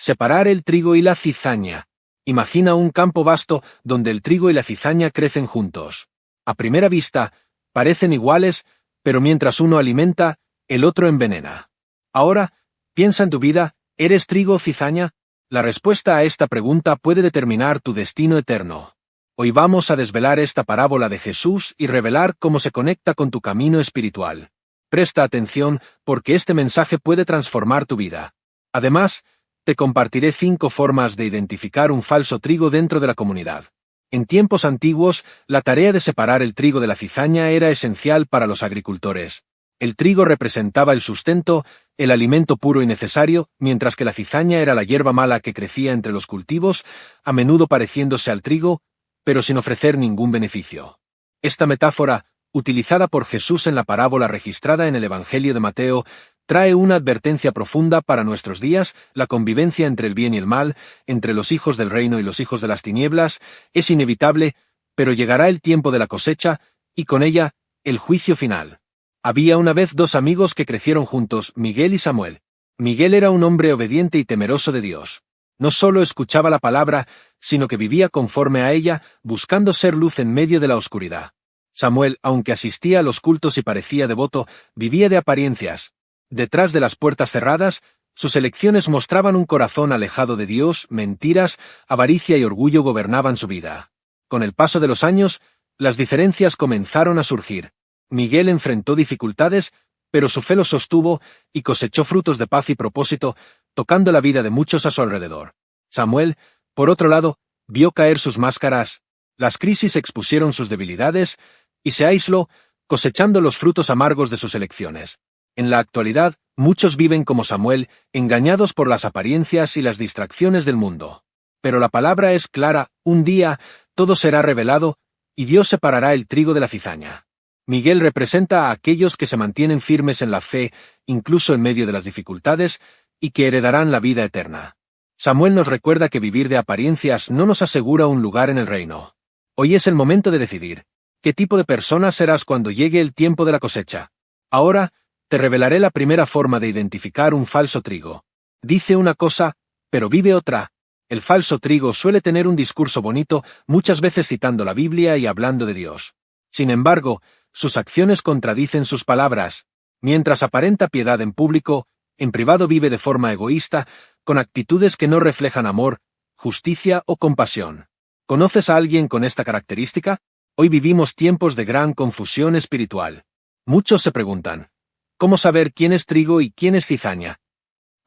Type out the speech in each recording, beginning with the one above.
Separar el trigo y la cizaña. Imagina un campo vasto donde el trigo y la cizaña crecen juntos. A primera vista, parecen iguales, pero mientras uno alimenta, el otro envenena. Ahora, piensa en tu vida, ¿eres trigo o cizaña? La respuesta a esta pregunta puede determinar tu destino eterno. Hoy vamos a desvelar esta parábola de Jesús y revelar cómo se conecta con tu camino espiritual. Presta atención, porque este mensaje puede transformar tu vida. Además, te compartiré 5 formas de identificar un falso trigo dentro de la comunidad. En tiempos antiguos, la tarea de separar el trigo de la cizaña era esencial para los agricultores. El trigo representaba el sustento, el alimento puro y necesario, mientras que la cizaña era la hierba mala que crecía entre los cultivos, a menudo pareciéndose al trigo, pero sin ofrecer ningún beneficio. Esta metáfora, utilizada por Jesús en la parábola registrada en el Evangelio de Mateo, trae una advertencia profunda para nuestros días. La convivencia entre el bien y el mal, entre los hijos del reino y los hijos de las tinieblas, es inevitable, pero llegará el tiempo de la cosecha, y con ella, el juicio final. Había una vez 2 amigos que crecieron juntos, Miguel y Samuel. Miguel era un hombre obediente y temeroso de Dios. No solo escuchaba la palabra, sino que vivía conforme a ella, buscando ser luz en medio de la oscuridad. Samuel, aunque asistía a los cultos y parecía devoto, vivía de apariencias. Detrás de las puertas cerradas, sus elecciones mostraban un corazón alejado de Dios, mentiras, avaricia y orgullo gobernaban su vida. Con el paso de los años, las diferencias comenzaron a surgir. Miguel enfrentó dificultades, pero su fe lo sostuvo y cosechó frutos de paz y propósito, tocando la vida de muchos a su alrededor. Samuel, por otro lado, vio caer sus máscaras, las crisis expusieron sus debilidades, y se aisló, cosechando los frutos amargos de sus elecciones. En la actualidad, muchos viven como Samuel, engañados por las apariencias y las distracciones del mundo. Pero la palabra es clara, un día, todo será revelado, y Dios separará el trigo de la cizaña. Miguel representa a aquellos que se mantienen firmes en la fe, incluso en medio de las dificultades, y que heredarán la vida eterna. Samuel nos recuerda que vivir de apariencias no nos asegura un lugar en el reino. Hoy es el momento de decidir. ¿Qué tipo de persona serás cuando llegue el tiempo de la cosecha? Ahora, te revelaré la primera forma de identificar un falso trigo. Dice una cosa, pero vive otra. El falso trigo suele tener un discurso bonito, muchas veces citando la Biblia y hablando de Dios. Sin embargo, sus acciones contradicen sus palabras. Mientras aparenta piedad en público, en privado vive de forma egoísta, con actitudes que no reflejan amor, justicia o compasión. ¿Conoces a alguien con esta característica? Hoy vivimos tiempos de gran confusión espiritual. Muchos se preguntan, ¿cómo saber quién es trigo y quién es cizaña?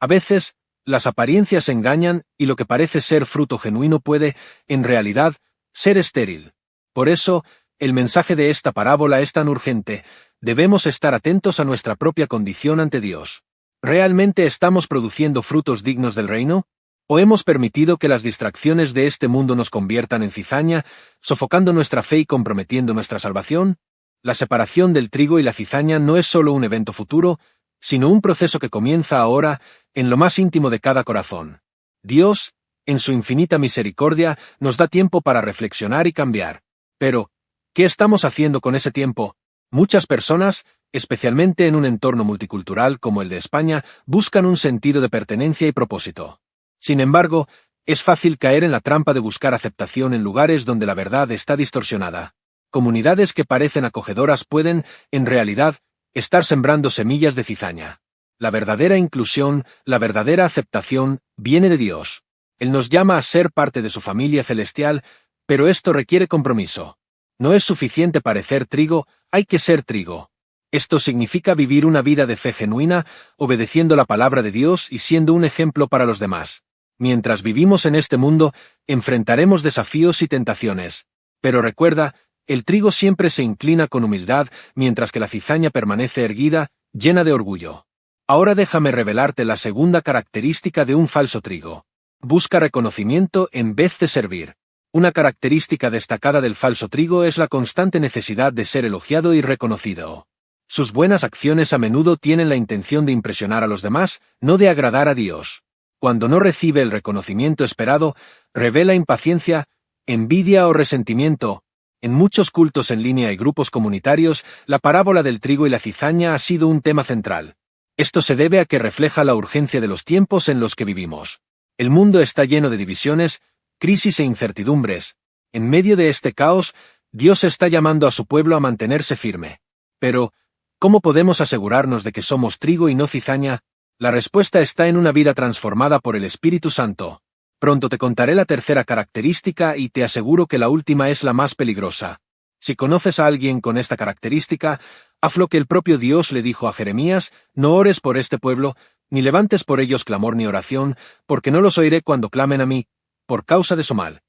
A veces, las apariencias engañan y lo que parece ser fruto genuino puede, en realidad, ser estéril. Por eso, el mensaje de esta parábola es tan urgente. Debemos estar atentos a nuestra propia condición ante Dios. ¿Realmente estamos produciendo frutos dignos del reino? ¿O hemos permitido que las distracciones de este mundo nos conviertan en cizaña, sofocando nuestra fe y comprometiendo nuestra salvación? La separación del trigo y la cizaña no es solo un evento futuro, sino un proceso que comienza ahora, en lo más íntimo de cada corazón. Dios, en su infinita misericordia, nos da tiempo para reflexionar y cambiar. Pero, ¿qué estamos haciendo con ese tiempo? Muchas personas, especialmente en un entorno multicultural como el de España, buscan un sentido de pertenencia y propósito. Sin embargo, es fácil caer en la trampa de buscar aceptación en lugares donde la verdad está distorsionada. Comunidades que parecen acogedoras pueden, en realidad, estar sembrando semillas de cizaña. La verdadera inclusión, la verdadera aceptación, viene de Dios. Él nos llama a ser parte de su familia celestial, pero esto requiere compromiso. No es suficiente parecer trigo, hay que ser trigo. Esto significa vivir una vida de fe genuina, obedeciendo la palabra de Dios y siendo un ejemplo para los demás. Mientras vivimos en este mundo, enfrentaremos desafíos y tentaciones. Pero recuerda, el trigo siempre se inclina con humildad, mientras que la cizaña permanece erguida, llena de orgullo. Ahora déjame revelarte la segunda característica de un falso trigo. Busca reconocimiento en vez de servir. Una característica destacada del falso trigo es la constante necesidad de ser elogiado y reconocido. Sus buenas acciones a menudo tienen la intención de impresionar a los demás, no de agradar a Dios. Cuando no recibe el reconocimiento esperado, revela impaciencia, envidia o resentimiento. En muchos cultos en línea y grupos comunitarios, la parábola del trigo y la cizaña ha sido un tema central. Esto se debe a que refleja la urgencia de los tiempos en los que vivimos. El mundo está lleno de divisiones, crisis e incertidumbres. En medio de este caos, Dios está llamando a su pueblo a mantenerse firme. Pero, ¿cómo podemos asegurarnos de que somos trigo y no cizaña? La respuesta está en una vida transformada por el Espíritu Santo. Pronto te contaré la tercera característica y te aseguro que la última es la más peligrosa. Si conoces a alguien con esta característica, haz lo que el propio Dios le dijo a Jeremías: no ores por este pueblo, ni levantes por ellos clamor ni oración, porque no los oiré cuando clamen a mí, por causa de su mal.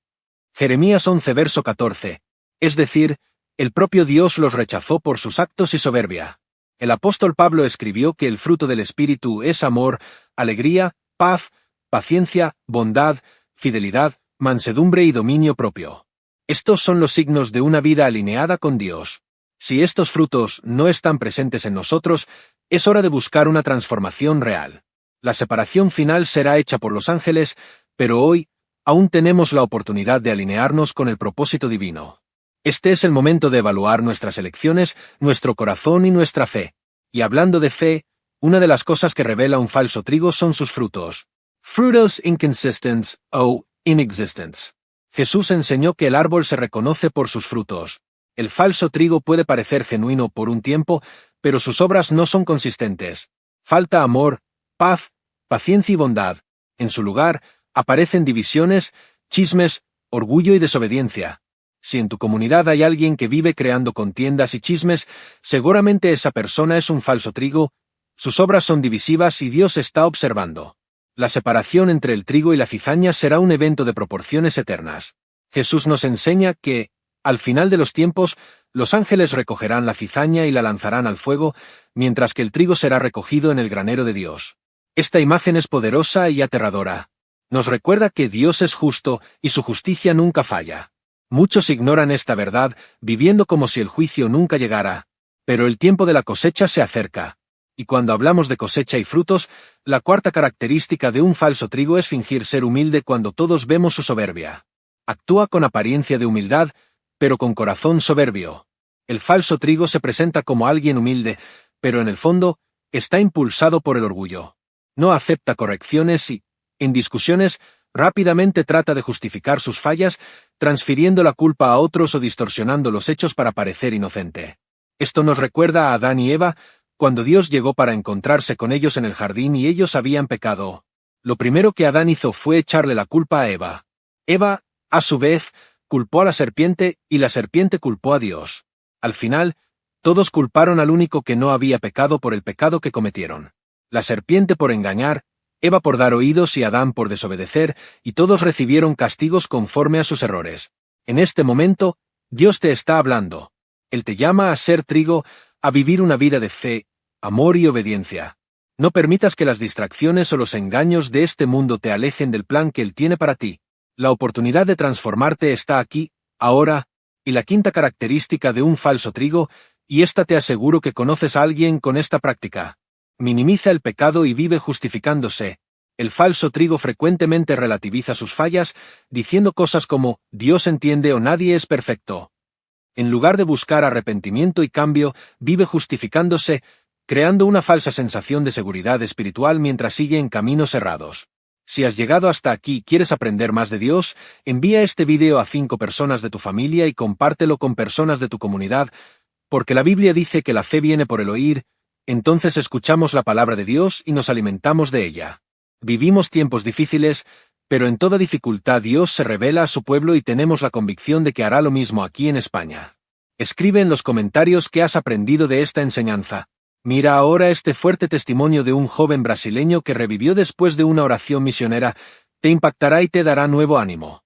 Jeremías 11 verso 14. Es decir, el propio Dios los rechazó por sus actos y soberbia. El apóstol Pablo escribió que el fruto del Espíritu es amor, alegría, paz, paciencia, bondad, fidelidad, mansedumbre y dominio propio. Estos son los signos de una vida alineada con Dios. Si estos frutos no están presentes en nosotros, es hora de buscar una transformación real. La separación final será hecha por los ángeles, pero hoy, aún tenemos la oportunidad de alinearnos con el propósito divino. Este es el momento de evaluar nuestras elecciones, nuestro corazón y nuestra fe. Y hablando de fe, una de las cosas que revela un falso trigo son sus frutos. Frutos inconsistents o inexistents. Jesús enseñó que el árbol se reconoce por sus frutos. El falso trigo puede parecer genuino por un tiempo, pero sus obras no son consistentes. Falta amor, paz, paciencia y bondad. En su lugar, aparecen divisiones, chismes, orgullo y desobediencia. Si en tu comunidad hay alguien que vive creando contiendas y chismes, seguramente esa persona es un falso trigo, sus obras son divisivas y Dios está observando. La separación entre el trigo y la cizaña será un evento de proporciones eternas. Jesús nos enseña que, al final de los tiempos, los ángeles recogerán la cizaña y la lanzarán al fuego, mientras que el trigo será recogido en el granero de Dios. Esta imagen es poderosa y aterradora. Nos recuerda que Dios es justo y su justicia nunca falla. Muchos ignoran esta verdad, viviendo como si el juicio nunca llegara. Pero el tiempo de la cosecha se acerca. Y cuando hablamos de cosecha y frutos, la cuarta característica de un falso trigo es fingir ser humilde cuando todos vemos su soberbia. Actúa con apariencia de humildad, pero con corazón soberbio. El falso trigo se presenta como alguien humilde, pero en el fondo, está impulsado por el orgullo. No acepta correcciones y, en discusiones, rápidamente trata de justificar sus fallas, transfiriendo la culpa a otros o distorsionando los hechos para parecer inocente. Esto nos recuerda a Adán y Eva, cuando Dios llegó para encontrarse con ellos en el jardín y ellos habían pecado. Lo primero que Adán hizo fue echarle la culpa a Eva. Eva, a su vez, culpó a la serpiente y la serpiente culpó a Dios. Al final, todos culparon al único que no había pecado por el pecado que cometieron. La serpiente por engañar, Eva por dar oídos y Adán por desobedecer, y todos recibieron castigos conforme a sus errores. En este momento, Dios te está hablando. Él te llama a ser trigo, a vivir una vida de fe, amor y obediencia. No permitas que las distracciones o los engaños de este mundo te alejen del plan que Él tiene para ti. La oportunidad de transformarte está aquí, ahora, y la quinta característica de un falso trigo, y esta te aseguro que conoces a alguien con esta práctica. Minimiza el pecado y vive justificándose. El falso trigo frecuentemente relativiza sus fallas, diciendo cosas como, Dios entiende o nadie es perfecto. En lugar de buscar arrepentimiento y cambio, vive justificándose, creando una falsa sensación de seguridad espiritual mientras sigue en caminos errados. Si has llegado hasta aquí y quieres aprender más de Dios, envía este video a 5 personas de tu familia y compártelo con personas de tu comunidad, porque la Biblia dice que la fe viene por el oír. Entonces escuchamos la palabra de Dios y nos alimentamos de ella. Vivimos tiempos difíciles, pero en toda dificultad Dios se revela a su pueblo y tenemos la convicción de que hará lo mismo aquí en España. Escribe en los comentarios qué has aprendido de esta enseñanza. Mira ahora este fuerte testimonio de un joven brasileño que revivió después de una oración misionera, te impactará y te dará nuevo ánimo.